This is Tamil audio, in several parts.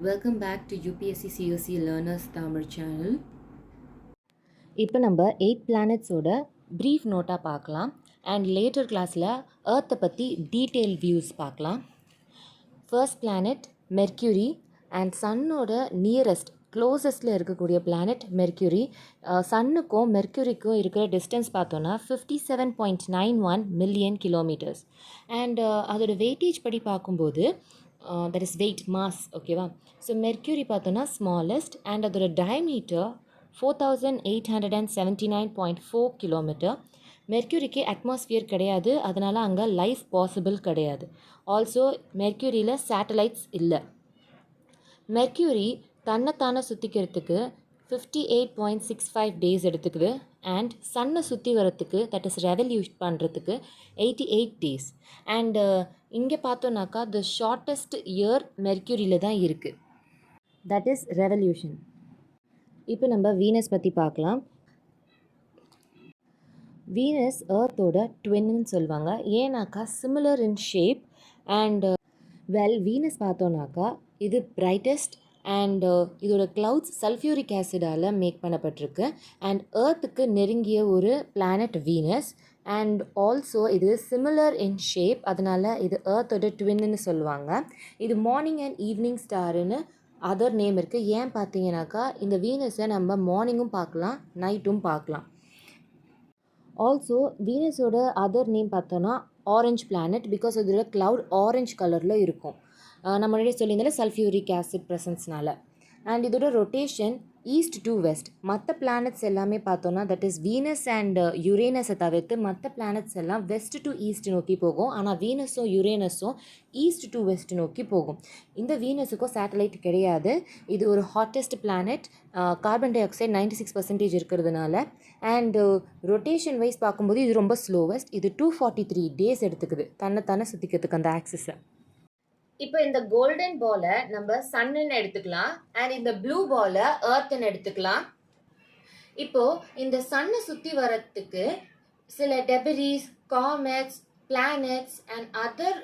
Welcome back to UPSC COC Learners Tamil channel. இப்போ நம்ம 8 பிளானட்ஸோட ப்ரீஃப் நோட்டாக பார்க்கலாம் அண்ட் லேட்டர் கிளாஸில் ஏர்த்தை பற்றி டீட்டெயில் வியூஸ் பார்க்கலாம். ஃபர்ஸ்ட் பிளானட் மெர்க்யூரி அண்ட் சன்னோட நியரஸ்ட் க்ளோசஸ்டில் இருக்கக்கூடிய பிளானட் மெர்க்யூரி. சன்னுக்கும் மெர்க்யூரிக்கும் இருக்கிற டிஸ்டன்ஸ் பார்த்தோன்னா 57.91 மில்லியன் கிலோமீட்டர்ஸ். அண்ட் அதோட வெயிட்டேஜ் படி பார்க்கும்போது தட் இஸ் வெயிட் மாஸ், ஓகேவா. ஸோ மெர்க்யூரி பார்த்தோன்னா ஸ்மாலஸ்ட் அண்ட் அதோட டயமீட்டர் 4879.4 கிலோமீட்டர். மெர்க்யூரிக்கு அட்மாஸ்ஃபியர் கிடையாது, அதனால் அங்கே லைஃப் பாசிபிள் கிடையாது. ஆல்சோ மெர்க்யூரியில் சேட்டலைட்ஸ் இல்லை. மெர்க்யூரி தன்னைத்தானே சுற்றிக்கிறதுக்கு 58.65 டேஸ் எடுத்துக்குது அண்ட் சன்னை சுற்றி வரத்துக்கு தட் இஸ் ரெவல்யூட் பண்ணுறதுக்கு 88 டேஸ். அண்டு இங்கே பார்த்தோன்னாக்கா த ஷார்ட்டஸ்ட் இயர் மெர்க்யூரியில் தான் இருக்குது, தட் இஸ் ரெவல்யூஷன். இப்போ நம்ம வீனஸ் பற்றி பார்க்கலாம். வீனஸ் ஏர்த்தோட ட்வின்னு சொல்லுவாங்க, ஏன்னாக்கா similar in shape. And Venus பார்த்தோன்னாக்கா இது பிரைட்டஸ்ட் அண்ட் இதோட க்ளவுட்ஸ் சல்ஃபியூரிக் ஆசிடால் மேக் பண்ணப்பட்டிருக்கு. அண்ட் ஏர்த்துக்கு நெருங்கிய ஒரு பிளானட் வீனஸ். அண்ட் ஆல்சோ இது சிமிலர் இன் ஷேப், அதனால் இது ஏர்த்தோட ட்வின்னு சொல்லுவாங்க. இது மார்னிங் அண்ட் ஈவினிங் ஸ்டாருன்னு அதர் நேம் இருக்குது. ஏன் பார்த்தீங்கன்னாக்கா இந்த வீனஸை நம்ம மார்னிங்கும் பார்க்கலாம், நைட்டும் பார்க்கலாம். ஆல்சோ வீனஸோட அதர் நேம் பார்த்தோன்னா ஆரஞ்ச் பிளானட், பிகாஸ் அதோட க்ளவுட் ஆரஞ்ச் கலரில் இருக்கும். நம்ம முன்னாடியே சொல்லியிருந்தால சல்ஃபியூரிக் ஆசிட் ப்ரெசன்ஸ்னால. அண்ட் இதோட ரொட்டேஷன் ஈஸ்ட் டு வெஸ்ட். மற்ற பிளானட்ஸ் எல்லாமே பார்த்தோன்னா தட் இஸ் வீனஸ் அண்ட் யுரேனஸை தவிர்த்து மற்ற பிளானட்ஸ் எல்லாம் வெஸ்ட் டு ஈஸ்ட் நோக்கி போகும். ஆனால் வீனஸும் யுரேனஸும் ஈஸ்ட் டு வெஸ்ட் நோக்கி போகும். இந்த வீனஸுக்கும் சேட்டலைட் கிடையாது. இது ஒரு hottest planet. Carbon di oxide 96% இருக்கிறதுனால. அண்டு ரொட்டேஷன் வைஸ் பார்க்கும்போது இது ரொம்ப ஸ்லோவஸ்ட். இது 243 டேஸ் எடுத்துக்குது தன்னைத்தானே சுற்றிக்கிறதுக்கு அந்த ஆக்சிஸை. இப்போ இந்த கோல்டன் பாலை நம்ம சன்னுன்னு எடுத்துக்கலாம் அண்ட் இந்த ப்ளூ பாலை ஏர்த்துன்னு எடுத்துக்கலாம். இப்போ இந்த சன்னை சுற்றி வரத்துக்கு சில debris, comets, planets and other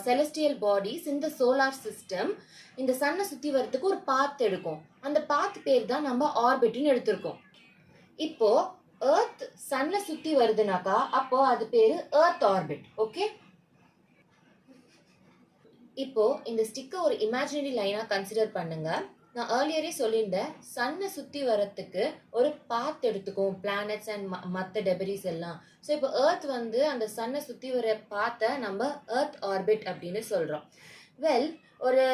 celestial bodies இந்த சோலார் சிஸ்டம் இந்த சன்னை சுற்றி வரத்துக்கு ஒரு பாத் எடுக்கும். அந்த பாத் பேர் தான் நம்ம ஆர்பிட்னு எடுத்திருக்கோம். இப்போ ஏர்த் சன்னை சுற்றி வருதுனாக்கா அப்போ அது பேர் ஏர்த் ஆர்பிட், ஓகே. இப்போ இந்த ஸ்டிக்கை ஒரு இமேஜினரி லைனாக கன்சிடர் பண்ணுங்க. நான் ஏர்லியரே சொல்லியிருந்தேன், சன்னை சுற்றி வரத்துக்கு ஒரு பாத் எடுத்துக்கும் பிளானட்ஸ் அண்ட் மற்ற டெபரிஸ் எல்லாம். ஸோ இப்போ ஏர்த் வந்து அந்த சன்னை சுற்றி வர பாத்தை நம்ம ஏர்த் ஆர்பிட் அப்படின்னு சொல்கிறோம். ஒரு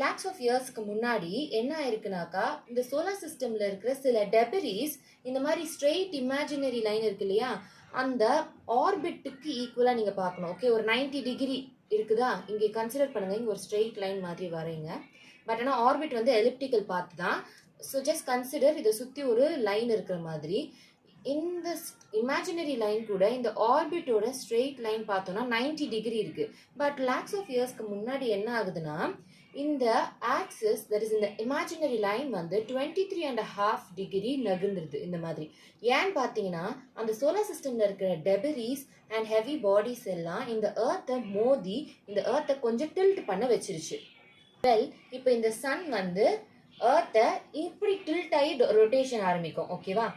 லேக்ஸ் ஆஃப் இயர்ஸ்க்கு முன்னாடி என்ன ஆயிருக்குனாக்கா இந்த சோலார் சிஸ்டமில் இருக்கிற சில டெபரிஸ் இந்த மாதிரி ஸ்ட்ரெயிட் இமேஜினரி லைன் இருக்கு இல்லையா, அந்த ஆர்பிட்டுக்கு ஈக்குவலாக நீங்கள் பார்க்கணும். ஓகே, ஒரு 90 டிகிரி இருக்குதா, இங்கே கன்சிடர் பண்ணுங்கள். இங்கே ஒரு ஸ்ட்ரெயிட் லைன் மாதிரி வரைங்க. பட் ஆனால் ஆர்பிட் வந்து எலிப்டிக்கல் பாத் தான். ஸோ ஜஸ்ட் கன்சிடர் இதை சுற்றி ஒரு லைன் இருக்கிற மாதிரி. இந்த இமேஜினரி லைன் கூட இந்த ஆர்பிட்டோட ஸ்ட்ரெயிட் லைன் பார்த்தோன்னா 90 டிகிரி இருக்குது. பட் லேக்ஸ் ஆஃப் இயர்ஸ்க்கு முன்னாடி என்ன ஆகுதுன்னா இந்த ஆக்சிஸ் தட் இஸ் இந்த இமேஜினரி லைன் வந்து 23.5 டிகிரி நகர்ந்துருது இந்த மாதிரி. ஏன்னு பார்த்தீங்கன்னா அந்த சோலார் சிஸ்டமில் இருக்கிற டெபரிஸ் அண்ட் ஹெவி பாடிஸ் எல்லாம் இந்த ஏர்த்தை மோதி இந்த ஏர்த்தை கொஞ்சம் டில்ட் பண்ண வச்சிருச்சு. இப்போ இந்த சன் வந்து ஏர்த்தை இப்படி டில்ட் ஆகி ரொட்டேஷன் ஆரம்பிக்கும், ஓகேவா.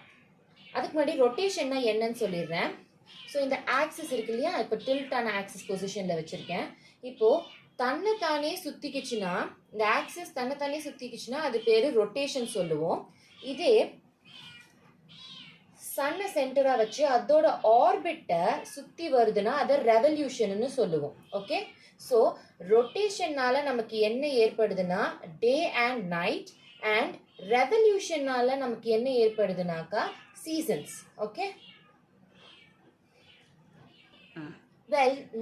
அதுக்கு முன்னாடி ரொட்டேஷன்னா என்னன்னு சொல்லிடுறேன். ஸோ இந்த ஆக்சிஸ் இருக்கு இல்லையா, இப்போ டில்ட்டான ஆக்சிஸ் பொசிஷனில் வச்சுருக்கேன். இப்போது தன்னைத்தானே சுற்றிக்கிச்சுன்னா இந்த ஆக்சிஸ் தன்னைத்தானே சுற்றிக்கிச்சுன்னா அது பேர் ரொட்டேஷன் சொல்லுவோம். இதே சன்னை சென்டராக வச்சு அதோட ஆர்பிட்டை சுற்றி வருதுன்னா அதை ரெவல்யூஷன்னு சொல்லுவோம், ஓகே. ஸோ ரொட்டேஷன்னால நமக்கு என்ன ஏற்படுதுன்னா டே அண்ட் நைட், அண்ட் ரெவல்யூஷனால நமக்கு என்ன ஏற்படுதுனாக்கா சீசன்ஸ், ஓகே.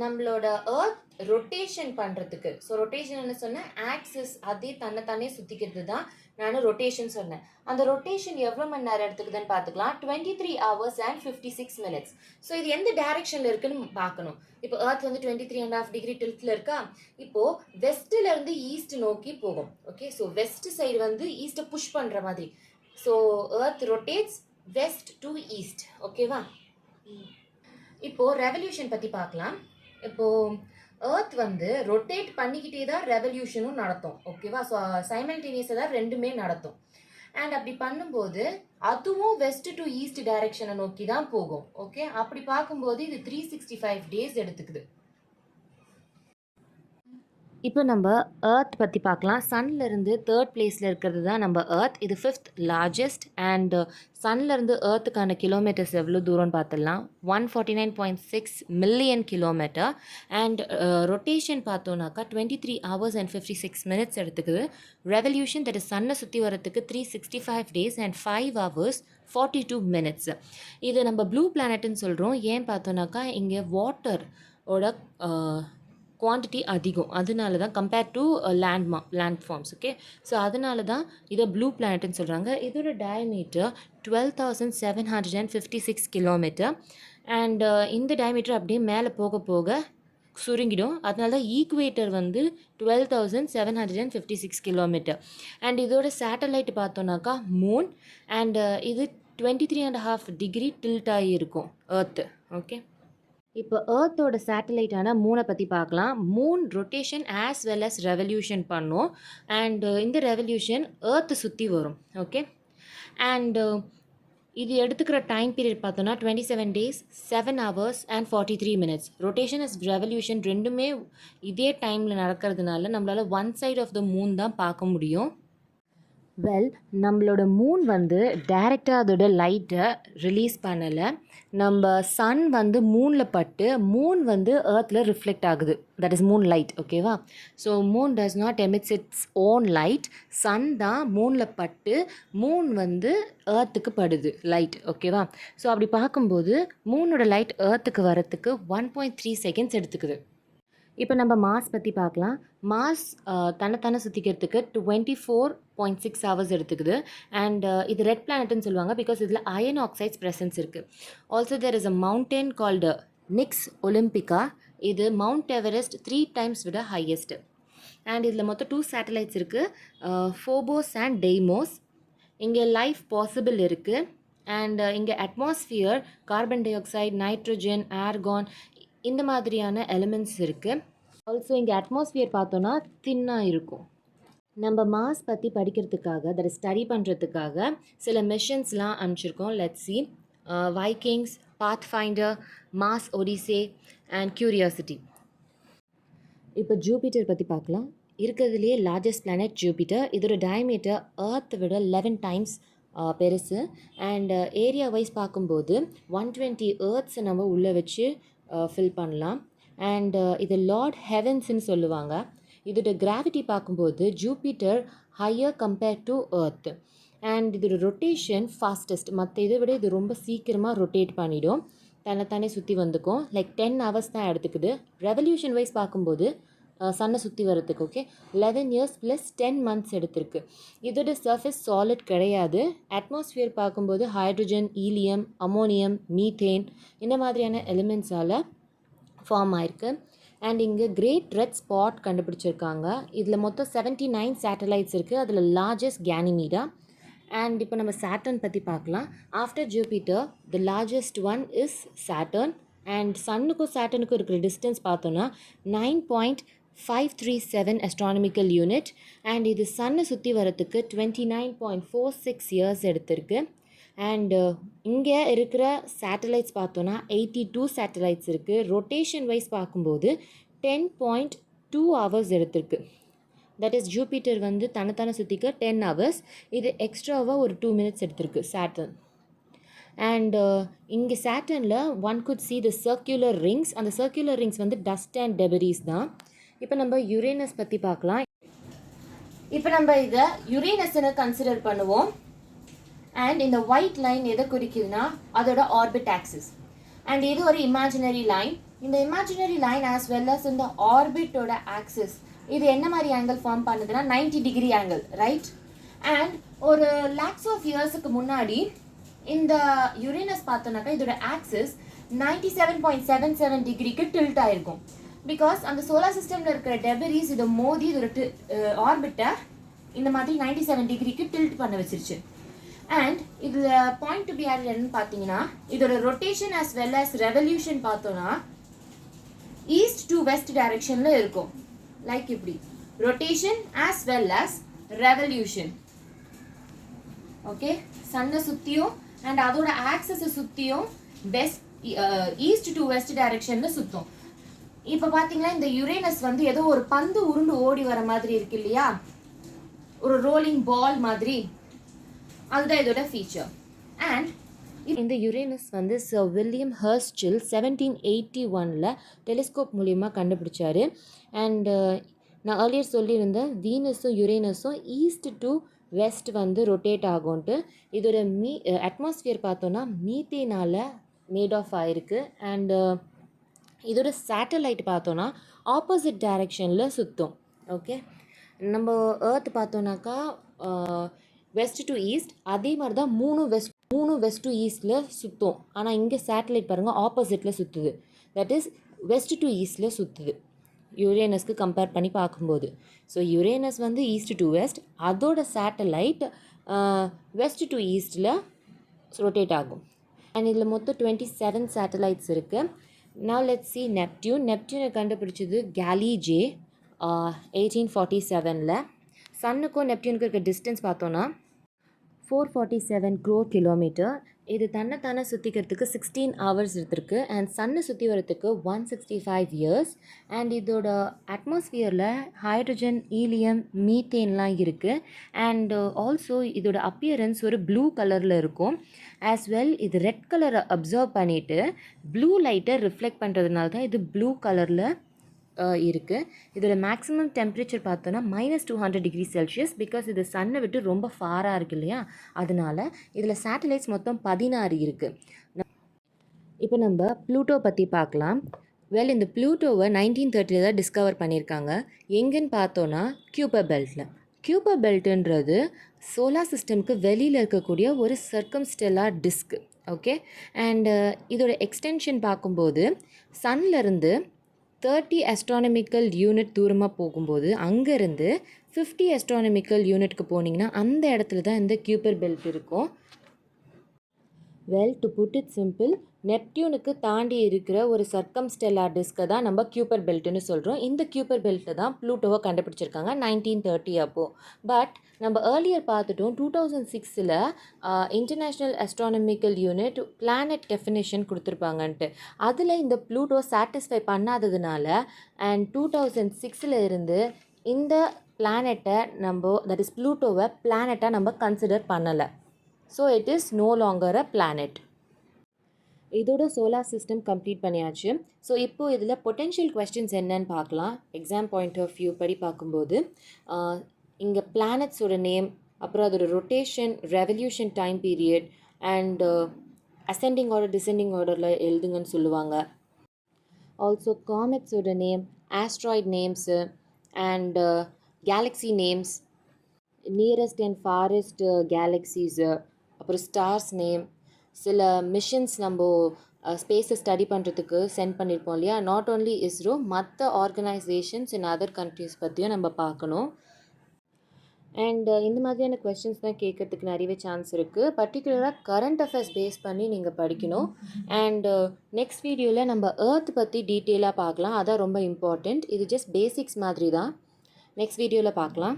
நம்மளோட ஏர்த் ரொட்டேஷன் பண்ணுறதுக்கு, ஸோ ரொட்டேஷன் சொன்னேன் ஆக்சிஸ் அதே தன்னைத்தானே சுற்றிக்கிறது தான் நான் ரொட்டேஷன் சொன்னேன். அந்த ரொட்டேஷன் எவ்வளோ மணி நேரம் எடுத்துக்குதுன்னு பார்த்துக்கலாம். 23 hours and 56 minutes. ஸோ இது எந்த டைரக்ஷனில் இருக்குன்னு பார்க்கணும். இப்போ ஏர்த் வந்து 23.5 டிகிரி டில்ட்டில் இருக்கா. இப்போது வெஸ்ட்டிலேருந்து ஈஸ்ட் நோக்கி போகும், ஓகே. ஸோ வெஸ்ட் சைடு வந்து ஈஸ்ட்டை புஷ் பண்ணுற மாதிரி. So earth rotates west to east, ஓகேவா. இப்போது ரெவல்யூஷன் பற்றி பார்க்கலாம். இப்போது எர்த் வந்து ரொட்டேட் பண்ணிக்கிட்டே தான் ரெவல்யூஷனும் நடத்தும். ஓகேவா? ஸோ சைமல்டேனியஸாக தான் ரெண்டுமே நடத்தும். அண்ட் அப்படி பண்ணும்போது அதுவும் வெஸ்ட் டு ஈஸ்ட் டைரக்ஷனை நோக்கி தான் போகும். ஓகே, அப்படி பார்க்கும்போது இது 365 டேஸ் எடுத்துக்குது. இப்போ நம்ம எர்த் பற்றி பார்க்கலாம். சன்லேருந்து தேர்ட் பிளேஸில் இருக்கிறது தான் நம்ம எர்த். இது 5th லார்ஜஸ்ட். அண்ட் சன்லேருந்து எர்த்துக்கான கிலோமீட்டர்ஸ் எவ்வளோ தூரம்னு பார்த்துடலாம். 149.6 மில்லியன் கிலோமீட்டர். அண்ட் ரொட்டேஷன் பார்த்தோன்னாக்கா 23 hours and 56 minutes எடுத்துக்குது. ரெவல்யூஷன் தட் இஸ் சன்னை சுற்றி வரத்துக்கு 365 days and 5 hours 42 minutes. இது நம்ம ப்ளூ பிளானட்னு சொல்கிறோம். ஏன் பார்த்தோன்னாக்கா இங்கே வாட்டரோட குவான்டிட்டி அதிகம். அதனால தான் compared to land forms. Okay, so அதனால தான் இதை ப்ளூ பிளானட்னு சொல்கிறாங்க. இதோட டயமீட்டர் 12,756 கிலோமீட்டர். அண்ட் இந்த டயமீட்டர் அப்படியே மேலே போக போக சுருங்கிடும். அதனால தான் ஈக்குவேட்டர் வந்து 12,756 கிலோமீட்டர். அண்ட் இதோட சேட்டலைட் பார்த்தோன்னாக்கா மூன். அண்ட் இது 23.5 டிகிரி டில்ட் ஆகி இருக்கும் எர்த்து. ஓகே, இப்போ எர்த்தோட சேட்டலைட்டான மூனை பற்றி பார்க்கலாம். Moon rotation as well as revolution பண்ணும். அண்டு இந்த ரெவல்யூஷன் எர்த்து சுற்றி வரும். ஓகே, அண்டு இது எடுத்துக்கிற டைம் பீரியட் பார்த்தோன்னா 27 days 7 hours and 43 minutes. Rotation as revolution ரெண்டுமே இதே டைமில் நடக்கிறதுனால நம்மளால் one side of the moon தான் பார்க்க முடியும். வெல், நம்மளோட மூன் வந்து டைரெக்டாக அதோட லைட்டை ரிலீஸ் பண்ணலை. நம்ம சன் வந்து மூனில் பட்டு மூன் வந்து எர்த்தில் ரிஃப்ளெக்ட் ஆகுது. That is moon light. ஓகேவா? So moon does not emits its own light. Sun தான் மூனில் பட்டு மூன் வந்து எர்த்துக்கு படுது லைட். ஓகேவா? ஸோ அப்படி பார்க்கும்போது மூனோட லைட் எர்த்துக்கு வரத்துக்கு 1.3 seconds எடுத்துக்குது. இப்போ நம்ம மாஸ் பற்றி பார்க்கலாம். மாஸ் தன்னை சுற்றிக்கிறதுக்கு 24.6 hours எடுத்துக்குது. அண்ட் இது ரெட் பிளானட்னு சொல்லுவாங்க பிகாஸ் இதில் அயன் ஆக்சைட்ஸ் ப்ரெசன்ஸ் இருக்குது. Also there is a mountain called Nix Olympica. இது மவுண்ட் எவரெஸ்ட் 3 times விட ஹையஸ்ட்டு. அண்ட் இதில் மொத்தம் 2 சேட்டலைட்ஸ் இருக்குது, ஃபோபோஸ் அண்ட் டெய்மோஸ். இங்கே லைஃப் பாசிபிள் இருக்குது. அண்ட் இங்கே atmosphere carbon dioxide, nitrogen, argon இந்த மாதிரியான எலிமெண்ட்ஸ் இருக்குது. ஆல்சோ இங்கே அட்மாஸ்ஃபியர் பார்த்தோன்னா தின்னாக இருக்கும். நம்ம மாஸ் பற்றி படிக்கிறதுக்காக, தட் ஸ்டடி பண்ணுறதுக்காக சில மிஷன்ஸ்லாம் அனுப்பிச்சிருக்கோம். Let's see. Vikings, Pathfinder, Mars Odyssey and Curiosity. இப்போ ஜூபிட்டர் பற்றி பார்க்கலாம். இருக்கிறதுலேயே லார்ஜஸ்ட் பிளானட் ஜூபிட்டர். இதோட டயமீட்டர் எர்த்தை விட 11 times பெருசு. அண்ட் ஏரியா வைஸ் பார்க்கும்போது 120 எர்த்ஸை நம்ம உள்ளே வச்சு ஃபில் பண்ணலாம். அண்ட் இது லார்ட் ஹெவன்ஸ்ன்னு சொல்லுவாங்க. இதோட கிராவிட்டி பார்க்கும்போது Jupiter higher compared to earth. And இதோட ரொட்டேஷன் ஃபாஸ்டஸ்ட். மற்ற இதை விட இது ரொம்ப சீக்கிரமாக ரொட்டேட் பண்ணிடும். தன்னைத்தானே சுற்றி வந்துக்கும். லைக் 10 hours தான் எடுத்துக்குது. ரெவல்யூஷன் வைஸ் பார்க்கும்போது சன்னை சுற்றி வரத்துக்கு 11 years + 10 months எடுத்திருக்கு. இதோட சர்ஃபேஸ் சாலிட் கிடையாது. அட்மாஸ்ஃபியர் பார்க்கும்போது ஹைட்ரஜன், ஈலியம், அமோனியம், மீத்தேன் இந்த மாதிரியான எலிமெண்ட்ஸால் ஃபார்ம் ஆயிருக்கு. அண்ட் இங்கே கிரேட் ரெட் ஸ்பாட் கண்டுபிடிச்சிருக்காங்க. இதில் மொத்தம் 79 சேட்டலைட்ஸ் இருக்குது. அதில் லார்ஜஸ்ட் கேனிமீடா. அண்ட் இப்போ நம்ம சாட்டர்ன் பற்றி பார்க்கலாம். After Jupiter the largest one is Saturn. And சன்னுக்கும் சாட்டர்னுக்கும் இருக்கிற டிஸ்டன்ஸ் பார்த்தோன்னா 9.537 astronomical unit. அண்ட் இது சன்னை சுற்றி வரத்துக்கு 29.46 years எடுத்திருக்கு. அண்டு இங்கே இருக்கிற சேட்டலைட்ஸ் பார்த்தோன்னா 82 சேட்டலைட்ஸ் இருக்குது. ரொட்டேஷன் வைஸ் பார்க்கும்போது 10.2 hours எடுத்திருக்கு. தட் இஸ் ஜூபிட்டர் வந்து தன்னைத்தானே சுற்றிக்க 10 hours. இது எக்ஸ்ட்ராவாக ஒரு 2 minutes எடுத்திருக்கு சாட்டர்ன். அண்டு இங்கே சாட்டர்னில் one could see the circular rings. அந்த சர்க்குலர் ரிங்ஸ் வந்து டஸ்ட் அண்ட் டெபரிஸ் தான். இப்போ நம்ம யுரேனஸ் பற்றி பார்க்கலாம். இப்போ நம்ம இதை யுரேனஸ்ன்னு கன்சிடர் பண்ணுவோம். அண்ட் இந்த ஒயிட் லைன் எதை குறிக்குதுன்னா அதோட ஆர்பிட் ஆக்சிஸ். அண்ட் இது ஒரு இமேஜினரி லைன். இந்த imaginary line as well as இந்த ஆர்பிட்டோட ஆக்சிஸ் இது என்ன மாதிரி ஆங்கிள் ஃபார்ம் பண்ணுதுன்னா 90 degree ஆங்கிள், ரைட்? அண்ட் ஒரு லேக்ஸ் ஆஃப் இயர்ஸுக்கு முன்னாடி இந்த யுரேனஸ் பார்த்தோன்னாக்கா இதோட ஆக்சிஸ் 97.77 degreeக்கு டில்ட் ஆயிருக்கும். பிகாஸ் அந்த சோலார் சிஸ்டமில் இருக்கிற டெபரிஸ் இதை மோதி இதோட ஆர்பிட்டை இந்த மாதிரி 97 degreeக்கு டில்ட் பண்ண வச்சிருச்சு. அண்ட் இதில் பாயிண்ட் டு பி ஆட் என்னன்னு பார்த்தீங்கன்னா இதோட rotation as well as revolution பார்த்தோன்னா ஈஸ்ட் டு வெஸ்ட் டைரக்ஷனில் இருக்கும். லைக் இப்படி rotation as well as revolution. Okay, சன்னை சுற்றியும் அண்ட் அதோட ஆக்சஸை சுற்றியும் வெஸ்ட் ஈஸ்ட் டு வெஸ்ட் டைரக்ஷனில் சுற்றும். இப்போ பார்த்தீங்கன்னா இந்த யுரேனஸ் வந்து ஏதோ ஒரு பந்து உருண்டு ஓடி வர மாதிரி இருக்கு இல்லையா, ஒரு ரோலிங் பால் மாதிரி, அதுதான் இதோட ஃபீச்சர். அண்ட் இந்த யுரேனஸ் வந்து சர் வில்லியம் ஹர்ஸ்டில் 1781 டெலிஸ்கோப் மூலியமாக கண்டுபிடிச்சாரு. அண்டு நான் ஏர்லியர் சொல்லியிருந்தேன் வீனஸும் யுரேனஸும் ஈஸ்ட் டு வெஸ்ட் வந்து ரொட்டேட் ஆகும்ன்ட்டு. இதோட அட்மாஸ்ஃபியர் பார்த்தோன்னா மீத்தேனால் மேட் ஆஃப் ஆகிருக்கு. அண்டு இதோட சேட்டலைட் பார்த்தோன்னா ஆப்போசிட் டைரக்ஷனில் சுற்றும். ஓகே, நம்ம ஏர்த் பார்த்தோன்னாக்கா வெஸ்ட் டு ஈஸ்ட், அதே மாதிரி தான் மூணு வெஸ்ட் டு ஈஸ்டில் சுற்றும். ஆனால் இங்கே சேட்டலைட் பாருங்கள் ஆப்போசிட்டில் சுற்றுது. தட் இஸ் வெஸ்ட் டு ஈஸ்டில் சுற்றுது யுரேனஸ்க்கு கம்பேர் பண்ணி பார்க்கும்போது. ஸோ யுரேனஸ் வந்து ஈஸ்ட் டு வெஸ்ட், அதோட சேட்டலைட் வெஸ்ட் டு ஈஸ்டில் ரொட்டேட் ஆகும். அண்ட் இதில் மொத்தம் 27 சேட்டலைட்ஸ் இருக்குது. Now let's see Neptune. நெப்டியூனை கண்டுபிடிச்சது கேலிஜே 1847. சன்னுக்கும் நெப்டியூனுக்கும் இருக்க டிஸ்டன்ஸ் பார்த்தோன்னா 447 crore கிலோமீட்டர். இது தன்னைத்தானே சுற்றிக்கிறதுக்கு 16 hours எடுத்திருக்கு. அண்ட் சன்னை சுற்றி வரத்துக்கு 165 years. அண்ட் இதோட அட்மாஸ்ஃபியரில் ஹைட்ரஜன், ஈலியம், மீத்தேன்லாம் இருக்குது. அண்ட் ஆல்சோ இதோட அப்பியரன்ஸ் ஒரு ப்ளூ கலரில் இருக்கும். ஆஸ் வெல் இது ரெட் கலரை அப்சர்வ் பண்ணிவிட்டு ப்ளூ லைட்டை ரிஃப்ளெக்ட் பண்ணுறதுனால தான் இது ப்ளூ கலரில் இருக்குது. இதோட மேக்ஸிமம் டெம்பரேச்சர் பார்த்தோன்னா -200 degrees Celsius. பிகாஸ் இது சன்னை விட்டு ரொம்ப ஃபாராக இருக்குது இல்லையா, அதனால இதில் சேட்டலைட்ஸ் மொத்தம் 16 இருக்குது. இப்போ நம்ம ப்ளூட்டோ பற்றி பார்க்கலாம். வெல், இந்த ப்ளூட்டோவை 1930 தான் டிஸ்கவர் பண்ணியிருக்காங்க. எங்கேன்னு பார்த்தோன்னா கியூப்பர் பெல்ட்டில். கியூப்பர் பெல்ட்டுன்றது சோலார் சிஸ்டம்க்கு வெளியில் இருக்கக்கூடிய ஒரு சர்க்கம்ஸ்டெல்லார் டிஸ்க். ஓகே, அண்டு இதோட எக்ஸ்டென்ஷன் பார்க்கும்போது சன்லேருந்து 30 astronomical யூனிட் தூரமாக போகும்போது அங்கேருந்து 50 astronomical யூனிட்க்கு போனீங்கன்னா அந்த இடத்துல தான் இந்த கியூப்பர் பெல்ட் இருக்கும். Well, to put it simple, நெப்டியூனுக்கு தாண்டி இருக்கிற ஒரு சர்க்கம்ஸ்டெல்லார் டிஸ்கை தான் நம்ம கியூப்பர் பெல்ட்டுன்னு சொல்கிறோம். இந்த கியூப்பர் பெல்ட்டில் தான் ப்ளூட்டோவை கண்டுபிடிச்சிருக்காங்க 1930 அப்போது. பட் நம்ம ஏர்லியர் பார்த்துட்டோம் 2006 international astronomical unit planet definition கொடுத்துருப்பாங்கன்ட்டு. அதில் இந்த ப்ளூட்டோ சாட்டிஸ்ஃபை பண்ணாததுனால அண்ட் 2006 இருந்து இந்த பிளானட்டை நம்ம, தட் இஸ் ப்ளூட்டோவை பிளானட்டாக நம்ம கன்சிடர் பண்ணலை. So it is no longer a planet. இதோட சோலார் சிஸ்டம் கம்ப்ளீட் பண்ணியாச்சு. ஸோ இப்போது இதில் பொட்டென்ஷியல் கொஸ்டின்ஸ் என்னன்னு பார்க்கலாம். எக்ஸாம் பாயிண்ட் ஆஃப் வியூ படி பார்க்கும்போது இங்கே பிளானட்ஸோட நேம், அப்புறம் அதோட rotation, revolution time period and ascending order descending ஆர்டரில் எழுதுங்கன்னு சொல்லுவாங்க. ஆல்சோ காமெட்ஸோட name, asteroid names and galaxy names, nearest and farthest galaxies, அப்புறம் ஸ்டார்ஸ் நேம், சில மிஷன்ஸ் நம்ம ஸ்பேஸை ஸ்டடி பண்ணுறதுக்கு சென்ட் பண்ணியிருப்போம் இல்லையா, நாட் ஓன்லி இஸ்ரோ, மற்ற ஆர்கனைசேஷன்ஸ் இன் அதர் கண்ட்ரீஸ் பற்றியும் நம்ம பார்க்கணும். அண்ட் இந்த மாதிரியான கொஸ்டின்ஸ் தான் கேட்கறதுக்கு நிறையவே சான்ஸ் இருக்குது. பர்டிகுலராக கரண்ட் அஃபேர்ஸ் பேஸ் பண்ணி நீங்கள் படிக்கணும். அண்ட் நெக்ஸ்ட் வீடியோவில் நம்ம எர்த் பற்றி டீட்டெயிலாக பார்க்கலாம். அதான் ரொம்ப இம்பார்ட்டண்ட். இது ஜஸ்ட் பேசிக்ஸ் மாதிரி தான். நெக்ஸ்ட் வீடியோவில் பார்க்கலாம்.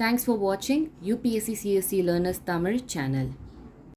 Thanks for watching UPSC CSC Learners Tamil channel.